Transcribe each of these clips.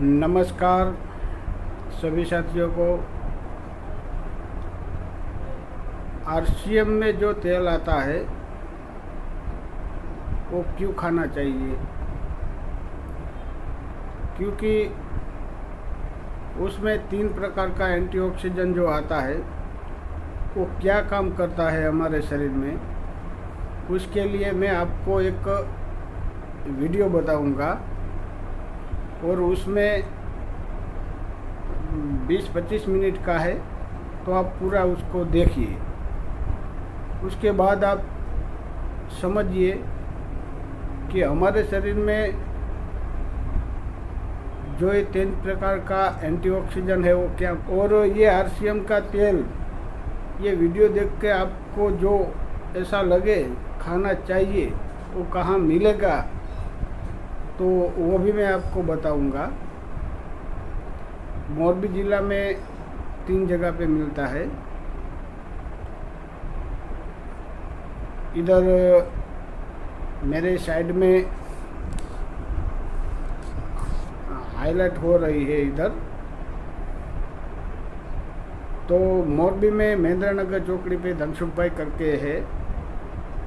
नमस्कार सभी साथियों को। आरसीएम में जो तेल आता है वो क्यों खाना चाहिए? क्योंकि उसमें 3 प्रकार का एंटीऑक्सीडेंट जो आता है वो क्या काम करता है हमारे शरीर में, उसके लिए मैं आपको एक वीडियो बताऊंगा और उसमें 20-25 मिनट का है, तो आप पूरा उसको देखिए। उसके बाद आप समझिए कि हमारे शरीर में जो ये 3 प्रकार का एंटीऑक्सीडेंट है वो क्या, और ये आरसीएम का तेल, ये वीडियो देख के आपको जो ऐसा लगे खाना चाहिए वो कहाँ मिलेगा तो वो भी मैं आपको बताऊंगा। मोरबी ज़िला में 3 जगह पे मिलता है। इधर मेरे साइड में हाईलाइट हो रही है इधर, तो मोरबी में महेंद्र नगर चौकड़ी पे धनसुख भाई करके है,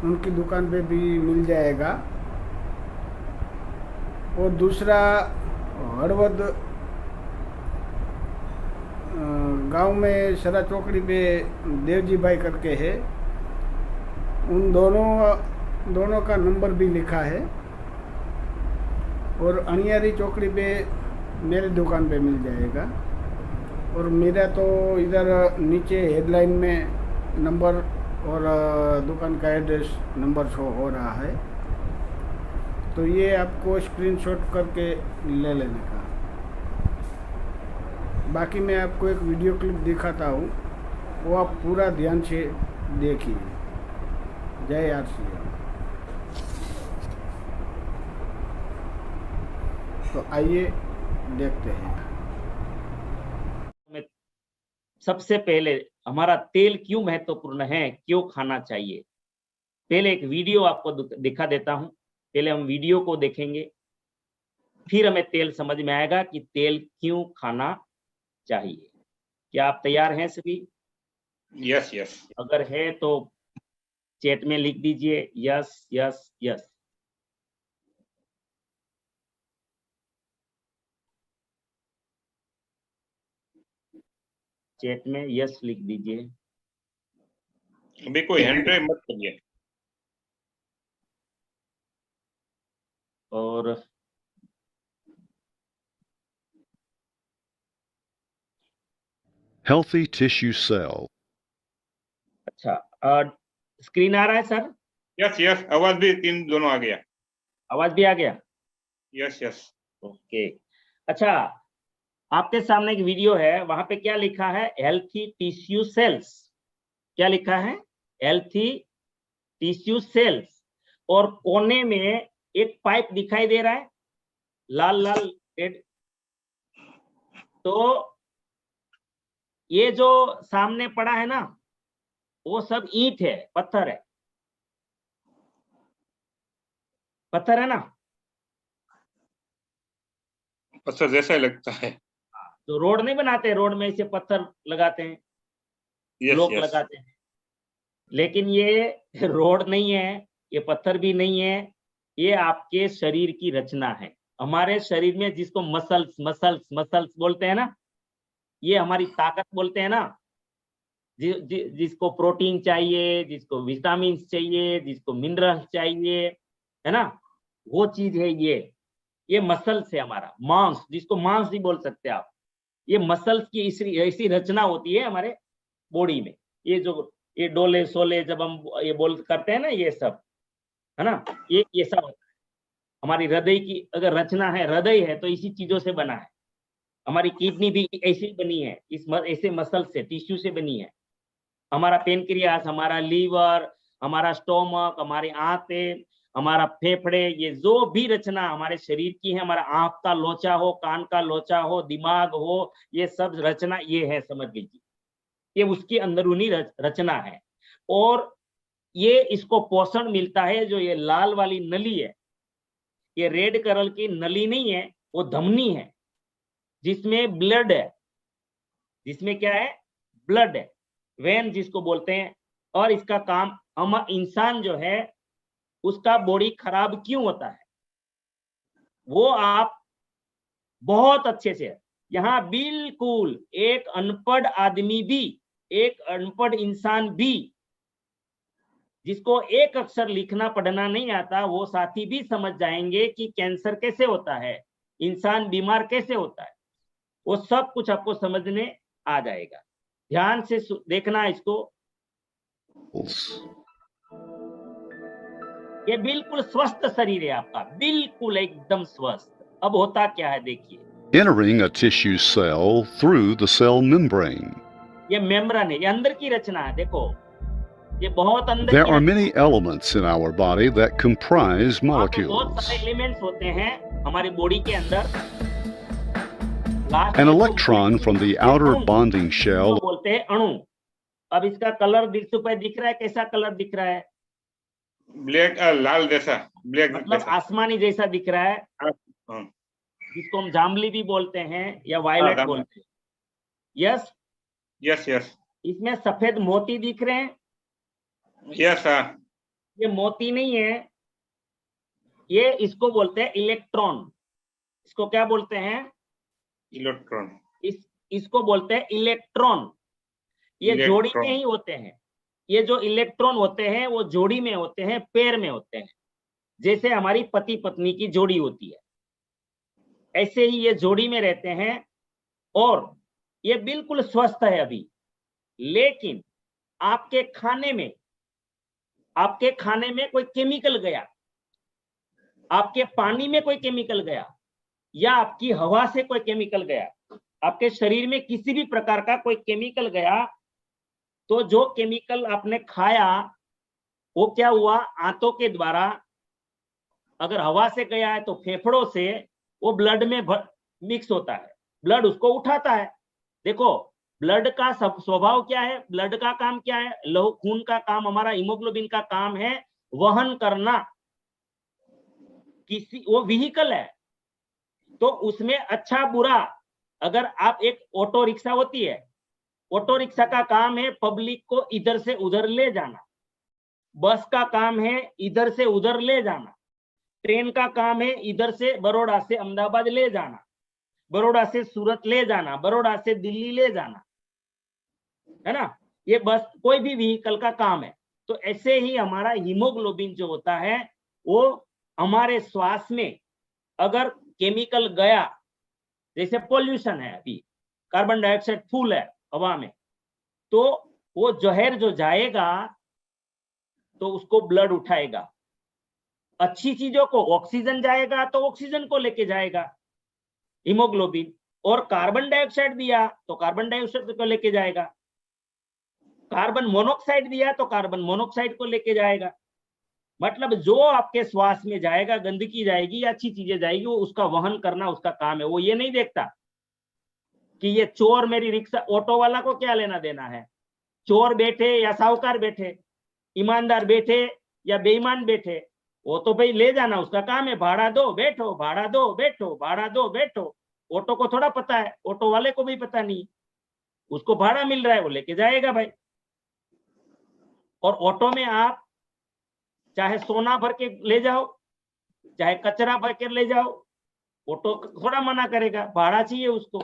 उनकी दुकान पे भी मिल जाएगा। और दूसरा हड़वद गांव में सरा चौकड़ी पे देवजी भाई करके है, उन दोनों का नंबर भी लिखा है। और अनियारी चौकड़ी पे मेरी दुकान पे मिल जाएगा। और मेरा तो इधर नीचे हेडलाइन में नंबर और दुकान का एड्रेस नंबर शो हो रहा है, तो ये आपको स्क्रीनशॉट करके ले लेने का। बाकी मैं आपको एक वीडियो क्लिप दिखाता हूँ, वो आप पूरा ध्यान से देखिए। जय आरसीएम। तो आइए देखते हैं। सबसे पहले हमारा तेल क्यों महत्वपूर्ण है, क्यों खाना चाहिए, पहले एक वीडियो आपको दिखा देता हूं। पहले हम वीडियो को देखेंगे, फिर हमें तेल समझ में आएगा कि तेल क्यों खाना चाहिए। क्या आप तैयार हैं सभी? Yes yes. अगर है तो चैट में लिख दीजिए यस यस यस। चैट में यस लिख दीजिए। अभी कोई हैंड रेज मत करिए। और Healthy tissue cell. अच्छा, स्क्रीन आ रहा है सर? यस यस, आवाज भी 3 दोनों आ गया। आवाज भी आ गया? Yes yes. ओके। अच्छा, आपके सामने एक वीडियो है, वहां पे क्या लिखा है? Healthy tissue cells. क्या लिखा है? Healthy tissue cells. और कोने में एक पाइप दिखाई दे रहा है, लाल लाल रेड। तो ये जो सामने पड़ा है ना, वो सब ईंट है, पत्थर है, पत्थर है ना? पत्थर जैसा ही लगता है। तो रोड नहीं बनाते, रोड में ऐसे पत्थर लगाते हैं, ब्लॉक लगाते हैं, लेकिन ये रोड नहीं है, ये पत्थर भी नहीं है, ये आपके शरीर की रचना है। हमारे शरीर में जिसको मसल्स मसल्स मसल्स बोलते हैं ना, ये हमारी ताकत बोलते हैं ना, जिसको प्रोटीन चाहिए, जिसको विटामिन चाहिए, जिसको मिनरल्स चाहिए, है ना, वो चीज है ये मसल्स है हमारा। मांस, जिसको मांस भी बोल सकते हैं आप, ये मसल्स की ऐसी रचना होती है हमारे बॉडी में। ये डोले सोले जब हम ये बोल करते हैं ना, ये सब है ना, ये सब होता है। हमारी हृदय की अगर रचना है, हृदय है तो इसी चीजों से बना है। हमारी किडनी भी ऐसी बनी है, ऐसे मसल से, टिश्यू से बनी है। हमारा पेनक्रियास, हमारा लीवर, हमारा स्टोमक, हमारे आंतें, हमारा फेफड़े, ये जो भी रचना हमारे शरीर की है, हमारा आंख का लोचा हो, कान का लोचा हो, दिमाग हो, ये सब रचना ये है, समझ लीजिए, ये उसकी अंदरूनी रचना है। और ये इसको पोषण मिलता है, जो ये लाल वाली नली है, ये रेड कलर की नली नहीं है, वो धमनी है। जिसमें ब्लड है, जिसमें क्या है, ब्लड है, वेन जिसको बोलते हैं। और इसका काम, हम इंसान जो है उसका बॉडी खराब क्यों होता है वो आप बहुत अच्छे से, यहाँ बिल्कुल एक अनपढ़ आदमी भी, एक अनपढ़ इंसान भी जिसको एक अक्षर लिखना पढ़ना नहीं आता, वो साथी भी समझ जाएंगे कि कैंसर कैसे होता है, इंसान बीमार कैसे होता है, वो सब कुछ आपको समझने आ जाएगा। ध्यान से देखना इसको। ये बिल्कुल स्वस्थ शरीर है आपका, बिल्कुल एकदम स्वस्थ। अब होता क्या है देखिए, entering a tissue cell through the cell membrane. ये मेम्ब्रेन है, ये अंदर की रचना है, देखो ये बहुत अंदर There की are Rachna many elements in our body that comprise है। बहुत molecules. सारे एलिमेंट्स होते हैं हमारी बॉडी के अंदर। An electron from the outer bonding shell बोलते हैं अणु। अब इसका कलर दिख रहा है, कैसा कलर दिख रहा है? ब्लैक, लाल जैसा, ब्लैक मतलब आसमानी जैसा दिख रहा है, हाँ। जिसको हम जांबली भी बोलते हैं या वायलेट बोलते हैं। Yes yes yes. इसमें सफेद मोती दिख रहे हैं। यस हाँ। ये मोती नहीं है, ये इसको बोलते हैं इलेक्ट्रॉन। इसको क्या बोलते हैं? इलेक्ट्रॉन। इसको बोलते हैं इलेक्ट्रॉन। ये जोड़ी में ही होते हैं। ये जो इलेक्ट्रॉन होते हैं वो जोड़ी में होते हैं, पेयर में होते हैं। जैसे हमारी पति पत्नी की जोड़ी होती है, ऐसे ही ये जोड़ी में रहते हैं। और ये बिल्कुल स्वस्थ है अभी, लेकिन आपके खाने में कोई केमिकल गया, आपके पानी में कोई केमिकल गया, या आपकी हवा से कोई केमिकल गया, आपके शरीर में किसी भी प्रकार का कोई केमिकल गया, तो जो केमिकल आपने खाया वो क्या हुआ, आंतों के द्वारा, अगर हवा से गया है तो फेफड़ों से वो ब्लड में मिक्स होता है, ब्लड उसको उठाता है। देखो ब्लड का स्वभाव क्या है, ब्लड का काम क्या है, लहू खून का काम, हमारा हीमोग्लोबिन का काम है वहन करना। वो व्हीकल है, तो उसमें अच्छा बुरा, अगर आप एक ऑटो रिक्शा होती है, ऑटो रिक्शा का काम है पब्लिक को इधर से उधर ले जाना, बस का काम है इधर से उधर ले जाना, ट्रेन का काम है इधर से बड़ौदा से अहमदाबाद ले जाना, बड़ौदा से सूरत ले जाना, बड़ौदा से दिल्ली ले जाना, है ना। ये बस कोई भी व्हीकल का काम है। तो ऐसे ही हमारा हीमोग्लोबिन जो होता है वो हमारे श्वास में अगर केमिकल गया, जैसे पोल्यूशन है, अभी कार्बन डाइऑक्साइड फुल है हवा में, तो वो जहर जो जाएगा तो उसको ब्लड उठाएगा। अच्छी चीजों को ऑक्सीजन जाएगा तो ऑक्सीजन को लेके जाएगा हीमोग्लोबिन, और कार्बन डाइऑक्साइड दिया तो कार्बन डाइऑक्साइड को लेके जाएगा, कार्बन मोनोऑक्साइड दिया तो कार्बन मोनोऑक्साइड को लेके जाएगा। मतलब जो आपके श्वास में जाएगा, गंदगी जाएगी या अच्छी चीजें जाएगी, वो उसका वहन करना उसका काम है। वो ये नहीं देखता कि ये चोर मेरी रिक्शा, ऑटो वाला को क्या लेना देना है, चोर बैठे या साहूकार बैठे, ईमानदार बैठे या बेईमान बैठे, वो तो भाई ले जाना उसका काम है, भाड़ा दो बैठो, भाड़ा दो बैठो, भाड़ा दो बैठो। ऑटो को थोड़ा पता है, ऑटो वाले को भी पता नहीं, उसको भाड़ा मिल रहा है वो लेके जाएगा भाई। और ऑटो में आप चाहे सोना भर के ले जाओ, चाहे कचरा भर के ले जाओ, ऑटो थोड़ा मना करेगा, भाड़ा चाहिए उसको।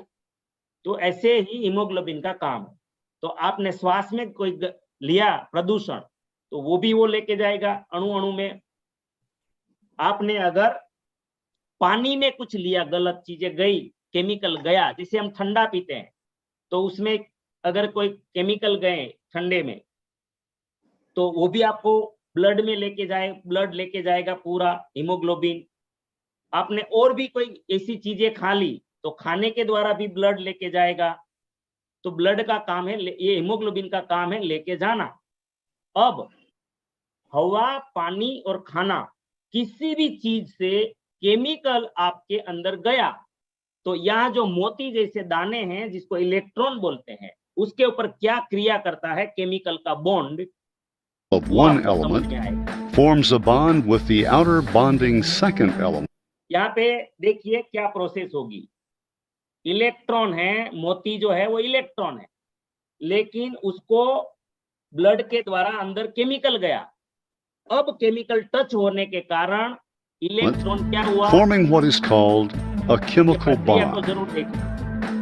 तो ऐसे ही हीमोग्लोबिन का काम है। तो आपने श्वास में कोई लिया प्रदूषण, तो वो भी वो लेके जाएगा अणु अणु में। आपने अगर पानी में कुछ लिया, गलत चीजें गई, केमिकल गया, जैसे हम ठंडा पीते हैं तो उसमें अगर कोई केमिकल गए ठंडे में, तो वो भी आपको ब्लड में लेके जाए, ब्लड लेके जाएगा पूरा हीमोग्लोबिन। आपने और भी कोई ऐसी चीजें खा ली तो खाने के द्वारा भी ब्लड लेके जाएगा। तो ब्लड का काम है, ये हीमोग्लोबिन का काम है लेके जाना। अब हवा, पानी और खाना, किसी भी चीज से केमिकल आपके अंदर गया तो यहाँ जो मोती जैसे दाने हैं जिसको इलेक्ट्रॉन बोलते हैं, उसके ऊपर क्या क्रिया करता है केमिकल का bond of one element forms a bond with the outer bonding second element. यहाँ पे देखिए क्या प्रोसेस होगी। इलेक्ट्रॉन है, मोती जो है वो इलेक्ट्रॉन है, लेकिन उसको ब्लड के द्वारा अंदर केमिकल गया। अब केमिकल टच होने के कारण इलेक्ट्रॉन क्या हुआ, forming what is called a chemical प्रक्रिया को bond. जरूर देखना,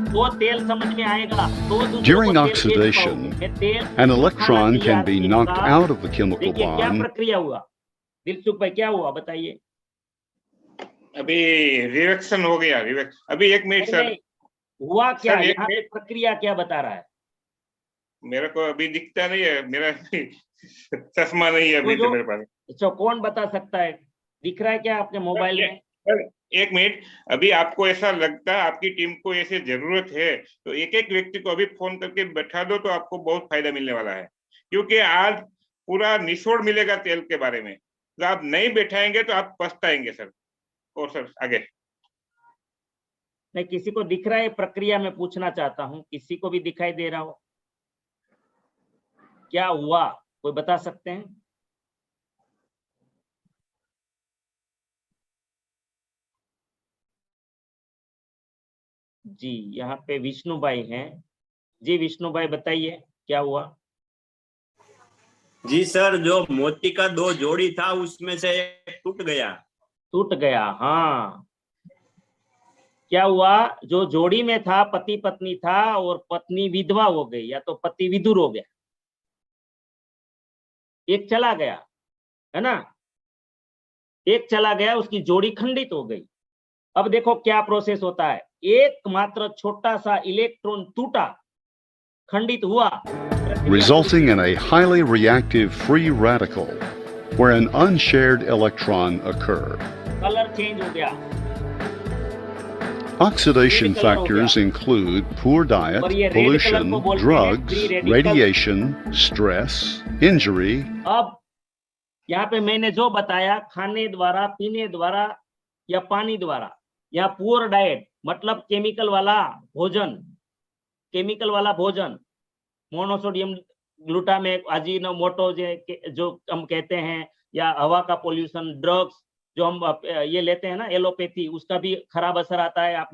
तो तेल समझ में आएगा। तो दूसरों During को तेल बेच oxidation, पाओगे। तेल An electron खाना can be चाहिए knocked आपका। out of the chemical देखिए क्या bond प्रक्रिया हुआ, दिलसुख भाई क्या हुआ बताइए। अभी रिएक्शन हो गया, अभी 1 मिनट सर। नहीं, हुआ क्या, सर, एक यहाँ पे मिनट। प्रक्रिया क्या बता रहा है। मेरे को अभी दिखता नहीं है, मेरा चश्मा नहीं है अभी वो जो- तो मेरे पास। अच्छा, कौन बता सकता है, दिख रहा है क्या आपके मोबाइल में। सर, 1 मिनट, अभी आपको ऐसा लगता है आपकी टीम को ऐसे जरूरत है तो एक व्यक्ति को अभी फोन करके बैठा दो तो आपको बहुत फायदा मिलने वाला है, क्योंकि आज पूरा निचोड़ मिलेगा तेल के बारे में। तो आप नहीं बैठाएंगे तो आप पछताएंगे सर। और सर आगे। नहीं, किसी को दिख रहा है, प्रक्रिया में पूछना चाहता हूँ, किसी को भी दिखाई दे रहा हो, क्या हुआ कोई बता सकते हैं। जी, यहाँ पे विष्णु भाई हैं। जी विष्णु भाई बताइए क्या हुआ। जी सर, जो मोती का 2 जोड़ी था उसमें से एक टूट गया। टूट गया, हाँ। क्या हुआ, जो जोड़ी में था पति पत्नी था और पत्नी विधवा हो गई या तो पति विधुर हो गया, एक चला गया है ना, एक चला गया, उसकी जोड़ी खंडित हो गई। अब देखो क्या प्रोसेस होता है, एकमात्र छोटा सा इलेक्ट्रॉन टूटा, खंडित हुआ, resulting in a highly reactive free radical where an unshared electron occurred. Colour change हो गया। Oxidation factors include poor diet, और ये red pollution, color को बोलते हैं drugs, free radical। radiation, stress, injury, अब यहाँ पे मैंने जो बताया, खाने द्वारा, पीने द्वारा या पानी द्वारा, या पुअर डाइट मतलब केमिकल वाला भोजन, केमिकल वाला भोजन, मोनोसोडियम ग्लूटामेट, अजीनोमोटो जो हम कहते हैं, या हवा का पोल्यूशन, ड्रग्स जो हम ये लेते हैं ना एलोपैथी, उसका भी खराब असर आता है। आप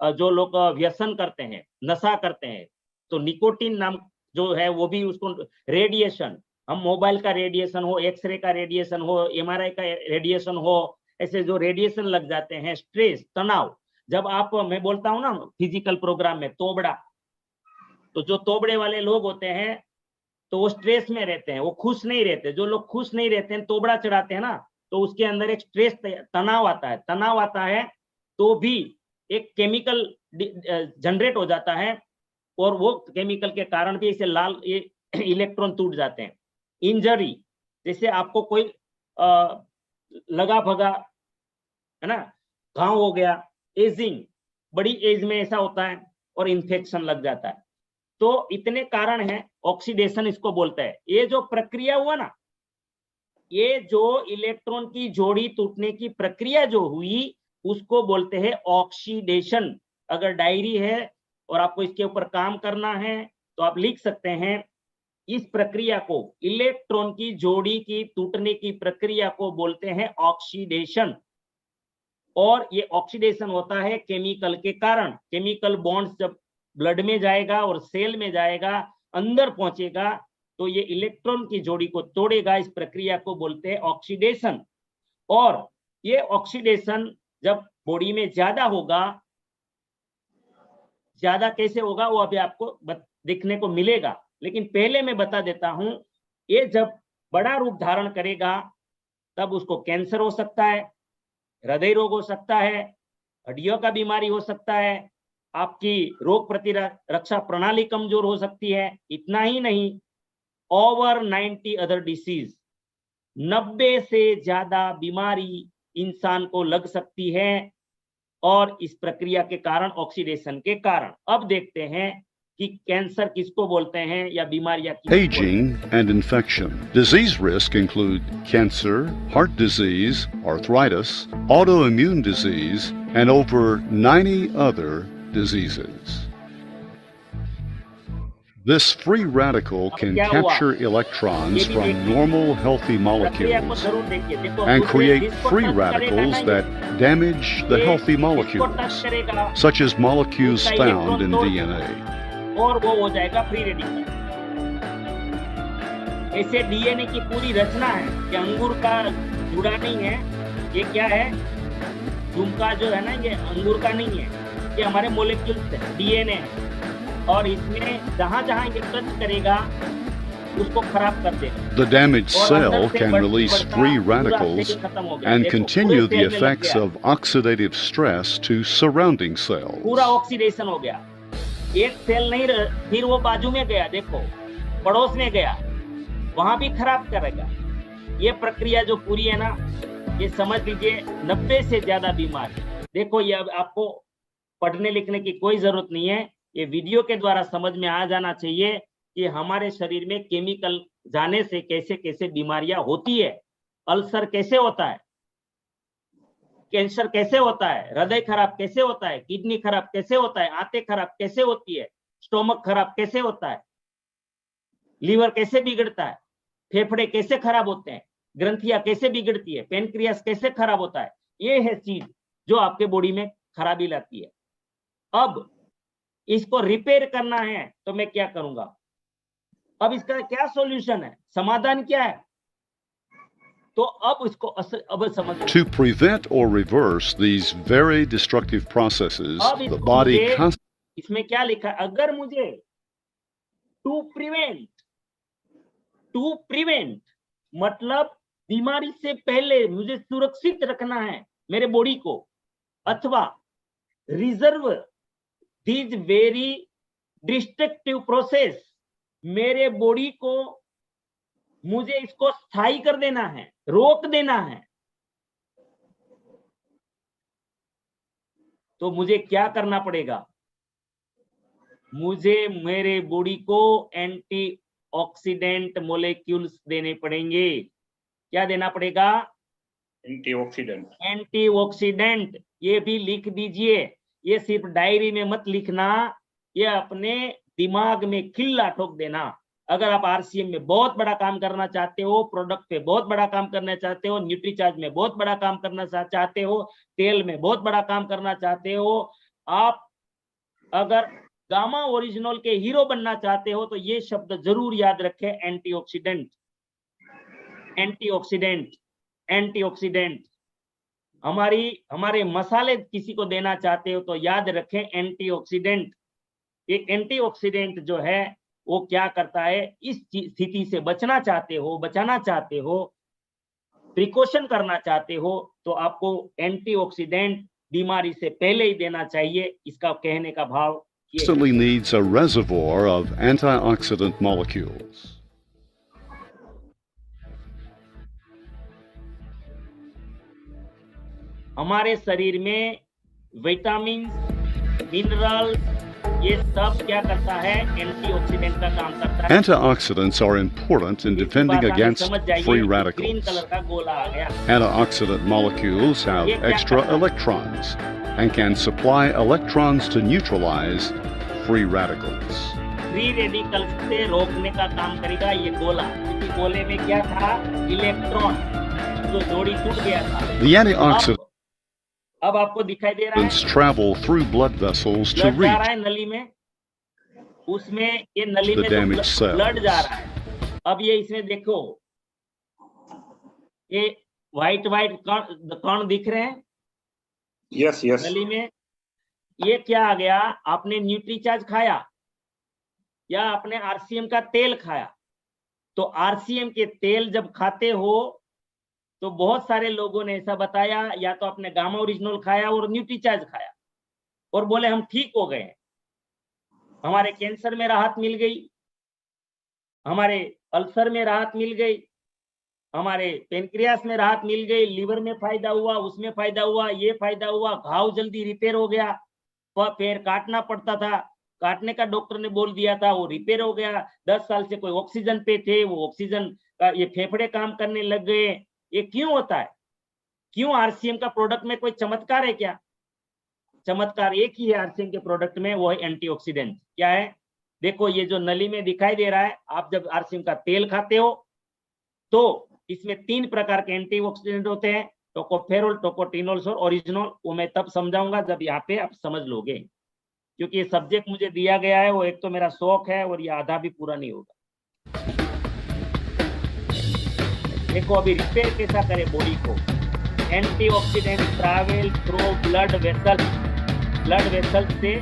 जो लोग व्यसन करते हैं, नशा करते हैं, तो निकोटीन नाम जो है वो भी उसको, रेडिएशन, हम मोबाइल का रेडिएशन हो, एक्सरे का रेडिएशन हो, एमआरआई का रेडिएशन हो, ऐसे जो रेडिएशन लग जाते हैं, स्ट्रेस, तनाव, जब आप, मैं बोलता हूँ ना फिजिकल प्रोग्राम में तोबड़ा, तो जो तोबड़े वाले लोग होते हैं तो वो स्ट्रेस में रहते हैं, वो खुश नहीं रहते। जो लोग खुश नहीं रहते हैं, तोबड़ा चढ़ाते हैं ना, तो उसके अंदर एक स्ट्रेस, तनाव आता है, तनाव आता है तो भी एक केमिकल जनरेट हो जाता है, और वो केमिकल के कारण भी इसे लाल ये इलेक्ट्रॉन टूट जाते हैं। इंजरी, जैसे आपको कोई लगा भगा है ना, घाव हो गया, एजिंग, बड़ी एज में ऐसा होता है, और इन्फेक्शन लग जाता है। तो इतने कारण हैं, ऑक्सीडेशन इसको बोलते हैं। ये जो प्रक्रिया हुआ ना, ये जो इलेक्ट्रॉन की जोड़ी टूटने की प्रक्रिया जो हुई, उसको बोलते हैं ऑक्सीडेशन। अगर डायरी है और आपको इसके ऊपर काम करना है तो आप लिख सकते हैं, इस प्रक्रिया को, इलेक्ट्रॉन की जोड़ी की टूटने की प्रक्रिया को बोलते हैं ऑक्सीडेशन। और ये ऑक्सीडेशन होता है केमिकल के कारण। केमिकल बॉन्ड्स जब ब्लड में जाएगा और सेल में जाएगा, अंदर पहुंचेगा, तो ये इलेक्ट्रॉन की जोड़ी को तोड़ेगा। इस प्रक्रिया को बोलते हैं ऑक्सीडेशन। और ये ऑक्सीडेशन जब बॉडी में ज्यादा होगा, ज्यादा कैसे होगा वो अभी आपको दिखने को मिलेगा, लेकिन पहले मैं बता देता हूं, ये जब बड़ा रूप धारण करेगा तब उसको कैंसर हो सकता है, हृदय रोग हो सकता है, हड्डियों का बीमारी हो सकता है, आपकी रोग प्रतिरक्षा प्रणाली कमजोर हो सकती है। इतना ही नहीं, ओवर 90 अदर डिसीज, 90 से ज्यादा बीमारी इंसान को लग सकती है, और इस प्रक्रिया के कारण, ऑक्सीडेशन के कारण। अब देखते हैं कि कैंसर किसको बोलते हैं या बीमारियां किसको बोलते हैं। aging, and infection. Disease risk include cancer, heart disease, arthritis, autoimmune disease, and over 90 other diseases. This free radical can क्या हुआ? capture electrons ये भी from देखिए। normal healthy प्रक्रिया को molecules जरूर देखिए। देखो and दूसरे create जिसको free टच करेगा radicals ना that damage the ये healthy इसको टच molecules, करेगा such as molecules उसका found in इलेक्ट्रॉन DNA. और वो हो जाएगा फ्री रेडिकल। ऐसे डीएनए की पूरी रचना है कि अंगूर का जुड़ा नहीं है, ये क्या है, झुमका जो है ना, ये अंगूर का नहीं है, ये हमारे मोलिक्यूल्स है, डीएनए है, और इसमें जहां जहां ये टच करेगा उसको खराब कर देगा। The damaged और cell अंदर से can release बढ़ता free पूरा radicals सेल खत्म हो गया। and देखो, continue पूरे the सेल में लग effects गया, of oxidative stress to surrounding cells. पूरा ऑक्सीडेशन हो गया। एक सेल नहीं फिर वो बाजू में गया, देखो पड़ोस में गया, वहां भी खराब करेगा। ये प्रक्रिया जो पूरी है ना, ये समझ लीजिए 90 से ज्यादा बीमारी। देखो ये अब आपको पढ़ने लिखने की कोई जरूरत नहीं है, ये वीडियो के द्वारा समझ में आ जाना चाहिए कि हमारे शरीर में केमिकल जाने से कैसे कैसे बीमारियां होती है। अल्सर कैसे होता है, कैंसर कैसे होता है, हृदय खराब कैसे होता है, किडनी खराब कैसे होता है, आंतें खराब कैसे होती है, स्टोमक खराब कैसे होता है, लीवर कैसे बिगड़ता है, फेफड़े कैसे खराब होते हैं, ग्रंथियां कैसे बिगड़ती है, पेनक्रियास कैसे खराब होता है। ये है चीज जो आपके बॉडी में खराबी लाती है। अब इसको रिपेयर करना है तो मैं क्या करूंगा? अब इसका क्या सॉल्यूशन है, समाधान क्या है? तो अब इसको अब समझ। To prevent or reverse these very destructive processes, अब the इसको body मुझे, इसमें क्या लिखा है, अगर मुझे टू प्रिवेंट मतलब बीमारी से पहले मुझे सुरक्षित रखना है मेरे बॉडी को, अथवा reserve this very destructive process, मेरे बॉडी को मुझे इसको स्थायी कर देना है, रोक देना है, तो मुझे क्या करना पड़ेगा? मुझे मेरे बॉडी को एंटीऑक्सीडेंट मोलेक्यूल्स देने पड़ेंगे। क्या देना पड़ेगा? एंटीऑक्सीडेंट। ये भी लिख दीजिए, ये सिर्फ डायरी में मत लिखना, ये अपने दिमाग में खिल्ला ठोक देना। अगर आप आरसीएम में बहुत बड़ा काम करना चाहते हो, प्रोडक्ट पे बहुत बड़ा काम करना चाहते हो, न्यूट्रीचार्ज में बहुत बड़ा काम करना चाहते हो, तेल में बहुत बड़ा काम करना चाहते हो, आप अगर गामा ओरिजिनल के हीरो बनना चाहते हो, तो ये शब्द जरूर याद रखें, एंटीऑक्सीडेंट, एंटीऑक्सीडेंट, एंटीऑक्सीडेंट। हमारे मसाले किसी को देना चाहते हो तो याद रखें एंटीऑक्सीडेंट। ये एंटीऑक्सीडेंट जो है वो क्या करता है, इस स्थिति से बचना चाहते हो, बचाना चाहते हो, प्रिकॉशन करना चाहते हो, तो आपको एंटीऑक्सीडेंट बीमारी से पहले ही देना चाहिए। इसका कहने का भाव ये constantly needs a reservoir of antioxidant molecules. हमारे शरीर में विटामिन, मिनरल, ये सब क्या करता है, एंटीऑक्सीडेंट का काम करता है। Antioxidants are important in defending against free green radicals. Colour का गोला आ गया। Antioxidant molecules have extra electrons and can supply electrons to neutralize free radicals. Free radical से रोकने का काम करेगा ये गोला, क्योंकि गोले में क्या था, इलेक्ट्रॉन, जो जोड़ी टूट गया था। The antioxidants अब आपको दिखाई दे रहा है, travel through blood vessels to blood जा रहा reach है नली में, उसमें ये नली the में damaged जो ब्लड cells. जा रहा है। अब ये इसमें देखो, ये व्हाइट व्हाइट कण दिख रहे हैं यस यस नली में। ये क्या आ गया, आपने न्यूट्रीचार्ज खाया या आपने आरसीएम का तेल खाया। तो आरसीएम के तेल जब खाते हो तो बहुत सारे लोगों ने ऐसा बताया, या तो आपने गामा ओरिजिनल खाया और न्यूट्रीचार्ज खाया और बोले हम ठीक हो गए, हमारे कैंसर में राहत मिल गई, हमारे अल्सर में राहत मिल गई, हमारे पेनक्रियास में राहत मिल गई, लीवर में फायदा हुआ, उसमें फायदा हुआ, ये फायदा हुआ, घाव जल्दी रिपेयर हो गया, पैर काटना पड़ता था, काटने का डॉक्टर ने बोल दिया था, वो रिपेयर हो गया। 10 साल से कोई ऑक्सीजन पे थे, वो ऑक्सीजन का ये फेफड़े काम करने लग गए। ये क्यों होता है? क्यों? आरसीएम का प्रोडक्ट में कोई चमत्कार है क्या? चमत्कार एक ही है आरसीएम के प्रोडक्ट में, वो है एंटीऑक्सीडेंट। क्या है? देखो ये जो नली में दिखाई दे रहा है, आप जब आरसीएम का तेल खाते हो तो इसमें 3 प्रकार के एंटीऑक्सीडेंट होते हैं, टोकोफेरोल, टोकोटिनोल और ओरिजिनॉल। वो मैं तब समझाऊंगा जब यहाँ पे आप समझ लोगे, क्योंकि ये सब्जेक्ट मुझे दिया गया है वो एक तो मेरा शौक है और ये आधा भी पूरा नहीं होगा। देखो अभी रिपेयर कैसा करे बॉडी को। Antioxidant travel through blood vessel से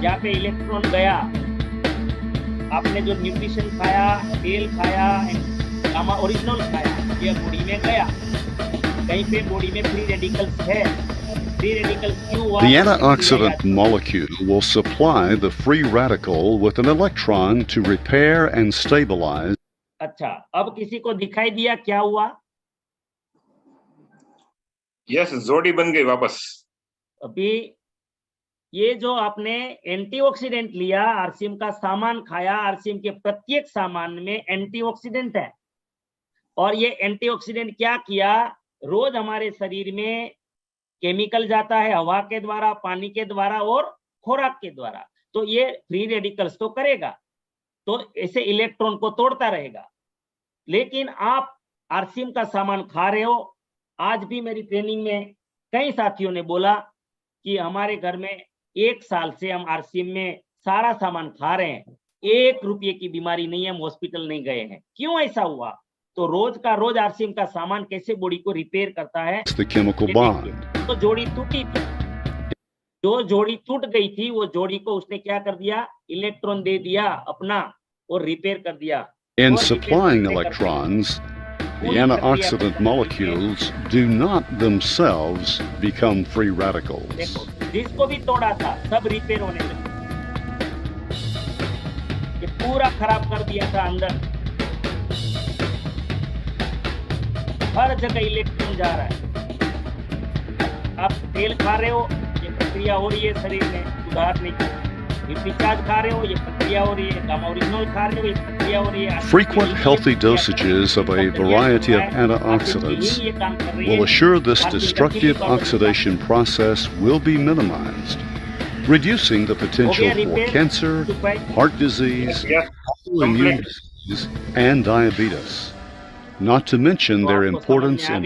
यहाँ पे इलेक्ट्रॉन गया, आपने जो न्यूट्रिशन खाया, तेल खाया, गामा ओरिजिनल खाया, ये बॉडी में गया, कहीं पे बॉडी में फ्री रेडिकल्स है। फ्री रेडिकल्स क्यों हुआ? The antioxidant molecule will supply the free radical with an electron to repair and stabilize. अच्छा, अब किसी को दिखाई दिया क्या हुआ? यस, जोड़ी बन गई वापस। अभी ये जो आपने एंटीऑक्सीडेंट लिया, आरसीएम का सामान खाया, आरसीएम के प्रत्येक सामान में एंटीऑक्सीडेंट है, और ये एंटीऑक्सीडेंट क्या किया, रोज हमारे शरीर में केमिकल जाता है हवा के द्वारा, पानी के द्वारा और खुराक के द्वारा, तो ये फ्री रेडिकल्स तो करेगा, तो ऐसे इलेक्ट्रॉन को तोड़ता रहेगा। लेकिन आप आरसीएम का सामान खा रहे हो। आज भी मेरी ट्रेनिंग में कई साथियों ने बोला कि हमारे घर में 1 साल से हम आरसीएम में सारा सामान खा रहे हैं, 1 रुपये की बीमारी नहीं है, हम हॉस्पिटल नहीं गए हैं। क्यों ऐसा हुआ? तो रोज का रोज आरसीएम का सामान कैसे बॉडी को रिपेयर करता है। The chemical bond. तो जोड़ी टूटी थी, जो जोड़ी टूट गई थी वो जोड़ी को उसने क्या कर दिया, इलेक्ट्रॉन दे दिया अपना और रिपेयर कर दिया। In supplying electrons, the antioxidant molecules do not themselves become free radicals. देखो जिसको भी तोड़ा था सब रिपेयर होने लगे, ये पूरा खराब कर दिया था अंदर, हर जगह इलेक्ट्रॉन जा रहा है। आप तेल खा रहे हो, ये प्रक्रिया हो रही है शरीर में सुधार नहीं। रिचार्ज खा रहे हो, ये प्रक्रिया हो रही है। गामा ओरिजिनल खा रहे हो, ये प्रक्रिया हो रही है। Frequent healthy dosages of a variety of antioxidants will assure this destructive oxidation process will be minimized, reducing the potential for cancer, heart disease, autoimmune disease, and diabetes. Not to mention their importance in